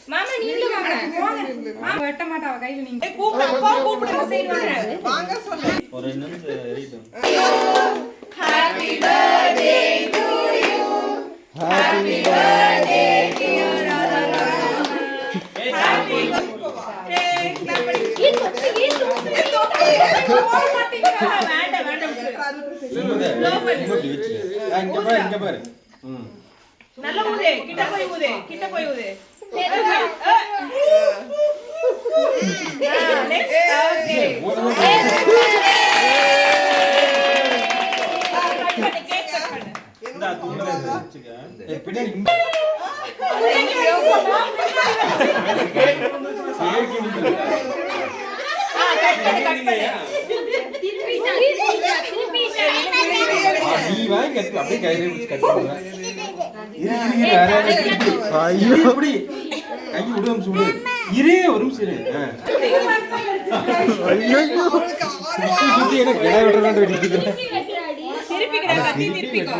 மாமா நீங்களும் வாங்க மாமா வெட்ட மாட்டாவ கையில நீங்க கூப்பிடு அப்பா கூப்பிடு சைடு வாங்க சொல்லு ஒரு நிமிஷம் ரீட்டும் happy birthday to you happy birthday dear Radha happy birthday இங்க பாரு நல்ல ஊதே கிட்ட போய் ஊதே நெக்ஸ்ட் ஓகே இந்த தூங்கல வெச்சுக்க பின்னாடி நீ வாங்கி கட்டு அப்படியே கையில பிடிச்சு கட்டுங்க ஐயோ இப்படி கை விடுவோம் சுடு இரு ஒரு நிமிஷம் இரு ஐயோ சுத்தி என்ன கிடா விடுறான்னு வெட்டிட்டு திருப்பிக்கடா கத்தி திருப்பிக்கோ